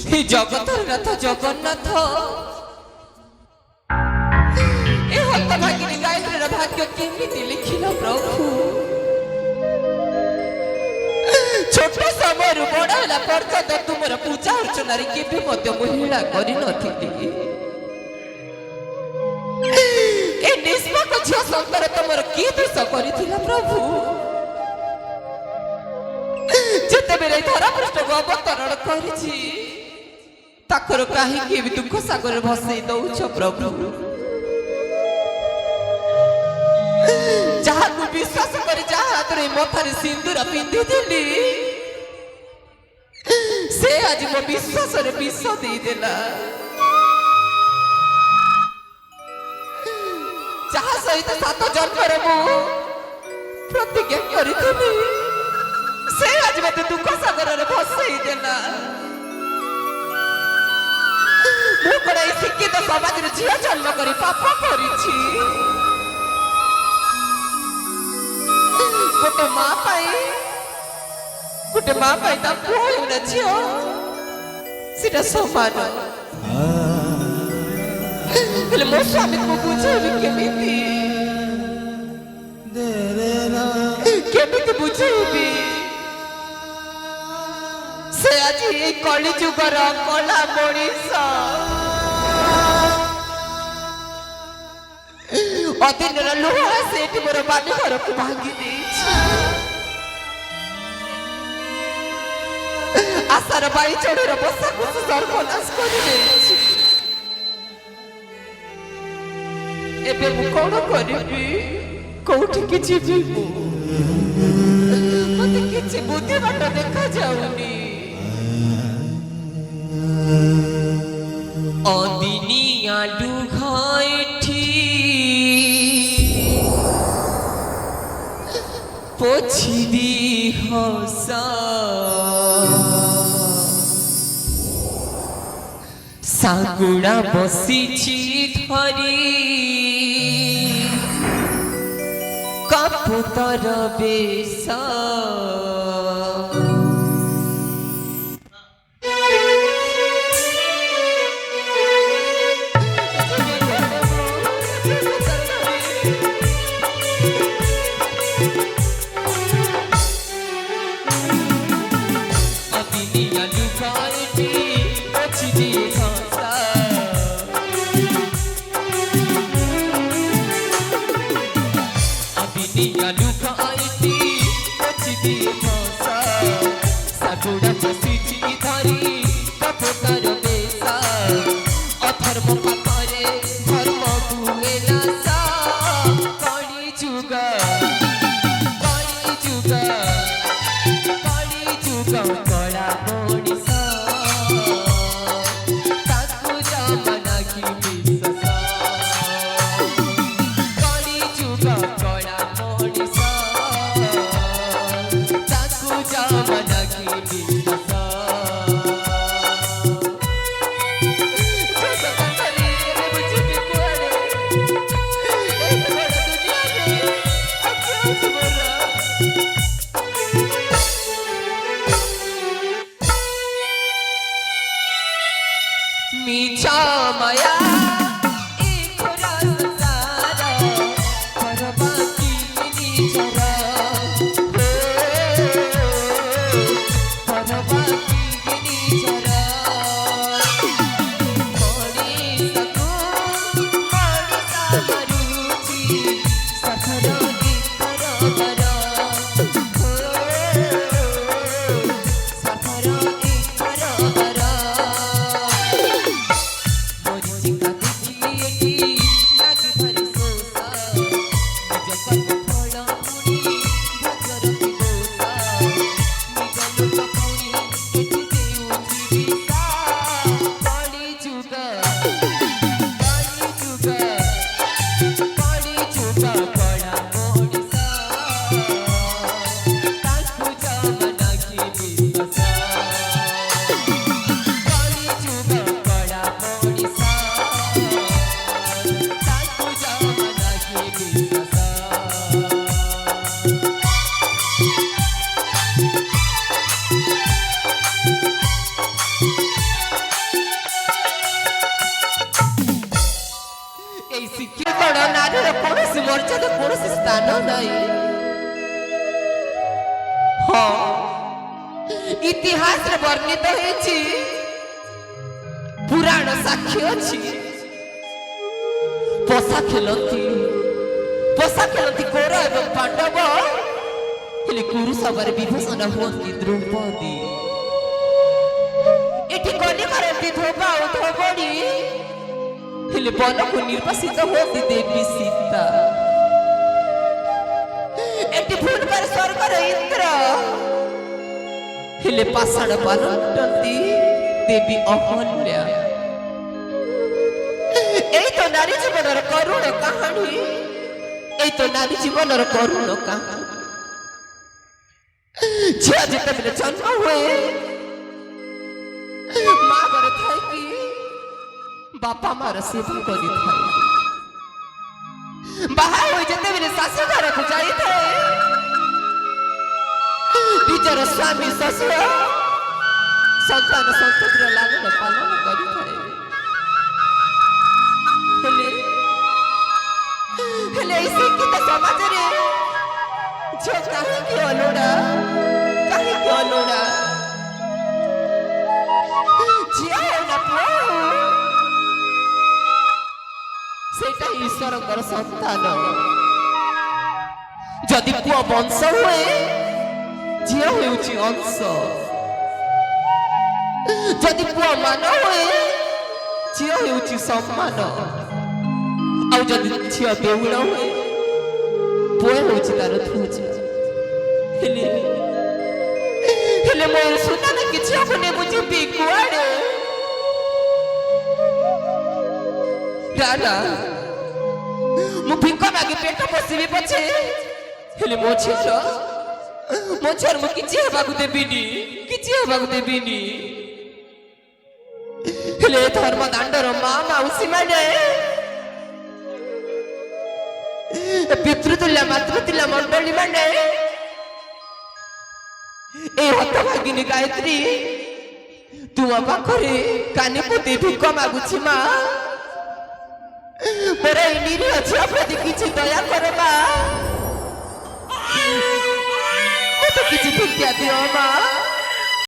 হে জগতর নাথ জগন্নাথ এ হতভাগিনী গায়ত্রীর ভাগ্য কেমিতি লিখিল প্রভু ছোট সময়ରୁ ବଡ଼ ହେଲା ପର୍ଯ୍ୟନ୍ତ ତୁମର ପୂଜା ଅର୍ଚ୍ଚନାରେ କେବେ ମଧ୍ୟ ମହିଳା କରିନଥିଲି ଏ ନିଷ୍ପାପ ଝିଅ ସନ୍ତାନ ତମର କି ଦୋଷ କରିଥିଲା ପ୍ରଭୁ ଯେତେବେଳେ ଧରାପୃଷ୍ଠକୁ ଅବତରଣ କରିଛି ତାଙ୍କର କାହିଁକି ବି ଦୁଃଖ ସାଗରରେ ଭସେଇ ଦଉଛ ପ୍ରଭୁ ଯାହାକୁ ବିଶ୍ୱାସ କରି ଯାହା ହାତରେ ମଥାରେ ସିନ୍ଦୁର ପିନ୍ଧିଥିଲି ସେ ଆଜି ମୋ ବିଶ୍ୱାସରେ ବିଷ ଦେଇଦେଲା ଯାହା ସହିତ 7 ଜନ୍ମରେ ମୁଁ ପ୍ରତିଜ୍ଞା କରିଥିଲି ସେ ଆଜି ମୋତେ ଦୁଃଖ ସାଗରରେ ଭସେଇ ଦେଲା ମୁଁ କଣ ଏଇ ଶିକ୍ଷିତ ସମାଜରେ ଝିଅ ଜନ୍ମ କରି ପାପ କରିଛି ଗୋଟେ ମା ପାଇଁ ତା ପୁଅ ହେଉନା ଝିଅ ସେଟା ସମାନ ହେଲେ ମୋ ସ୍ୱାମୀକୁ ମୁଁ ବୁଝେଇବି କେମିତି ବୁଝେଇବି ସେ ଆଜି ଏଇ କଳି ଯୁଗର କଳା ମଣିଷ ଅଦିନର ଲୁହ ସେଠି ମୋର ବାଲି ଘରକୁ ଭାଙ୍ଗି ଦେଇଛି ଆଶାର ବାଇ ଚଢ଼ର ବସାକୁ ସର୍ବନାଶ କରିଦେଇଛି ଏବେ ମୁଁ କଣ କରିବି କୋଉଠିକି ଯିବି ମତେ କିଛି ବୁଦ୍ଧି ବାଟ ଦେଖାଯାଉନି ଅଦିନିଆ ଲୁହ ଏଠି ପୋଛିଦି ହସ ଶାଗୁଣା ବସିଛି ଧରି କପୁତର ବେଶ ମର୍ଯ୍ୟାଦା କୌଣସି ସ୍ଥାନ ନାହିଁ। ହଁ, ଇତିହାସରେ ବର୍ଣ୍ଣିତ ହେଇଛି, ପୁରାଣ ସାକ୍ଷୀ ଅଛି। ପଶା ଖେଳନ୍ତି କୌର ଏବଂ ପାଣ୍ଡବ, ହେଲେ କୁରୁ ସଭାରେ ବିଭୀଷଣ ହୁଅନ୍ତି ଦ୍ରୌପଦୀ। ଏଠି କଲି କରନ୍ତି ଧୋବା ଓ ଧୋବଣୀ, ହେଲେ ବନକୁ ନିର୍ବାସିତ ହୁଅନ୍ତି ଦେବୀ ସୀତା। ଏଠି ଭୁଲ କରି ସ୍ୱର୍ଗର ଇନ୍ଦ୍ର, ହେଲେ ପାଷାଣ ପାଲଟନ୍ତି ଦେବୀ ଅହଲ୍ୟା। এই তো নারী জীবনের করুণ কাহিনী, এই তো নারী জীবনের করুণ কাহিনী। ঝিଅ ଯେତେବେଳେ ଜନ୍ମ ହୁଏ, ମା ଘରେ ଥାଇକି ବାପା ମାର ସେବା କରିଥାଏ। ବାହା ହୋଇ ଯେତେବେଳେ ଶାଶୁ ଘରକୁ ଯାଇଥାଏ, ନିଜର ସ୍ୱାମୀ ଶ୍ୱଶୁର ସନ୍ତାନ ସନ୍ତତିର ଲାଳନ ପାଳନ କରିଥାଏ। ହେଲେ এই শিক্ষিত সমাজରେ ঝিଅ କାହିଁକି ଅଲୋଡ଼ା? ঝিଅ ହେଉ ନା ପୁଅ, ସେଇଟା ଈଶ୍ୱରଙ୍କର ସନ୍ତାନ। ଯଦି ପୁଅ ବଂଶ ହୁଏ, ଝିଅ ହେଉଛି ଅଂଶ। ଯଦି ପୁଅ ମାନ ହୁଏ, ଝିଅ ହେଉଛି ସମ୍ମାନ। ଆଉ ଯଦି ଝିଅ ବେଉଳ ହୁଏ, ପୁଅ ହେଉଛି ତାର ଧ୍ୱଜ। ହେଲେ ମୋର ସୁନା ନା କିଛି ହବନି, ମୁଁ ଯିବି କୁଆଡେ? ନା, ମୁଁ ଭିକ ମାଗି ପେଟ ପୋଷିବି ପଛେ, ହେଲେ ମୋ ଝିଅର ମୁଁ କିଛି ହେବାକୁ ଦେବିନି। ହେଲେ ଧର୍ମ ଦାଣ୍ଡର ମା ମାଉସୀ ମାନେ, ପିତୃତୁଲ୍ୟ ମାତୃତୁଲ୍ୟ ମଣ୍ଡଳୀ ମାନେ, ଏ ହତଭାଗିନୀ ଗାୟତ୍ରୀ ତୁମ ପାଖରେ କାନି ପୋତି ଭିକ ମାଗୁଛି। ମା, ମୋର ଏଇ ନିରୀହ ଝିଅ ପ୍ରତି କିଛି ଦୟା କର ମା, ମତେ କିଛି ଭିକ୍ଷା ଦିଅ ମା।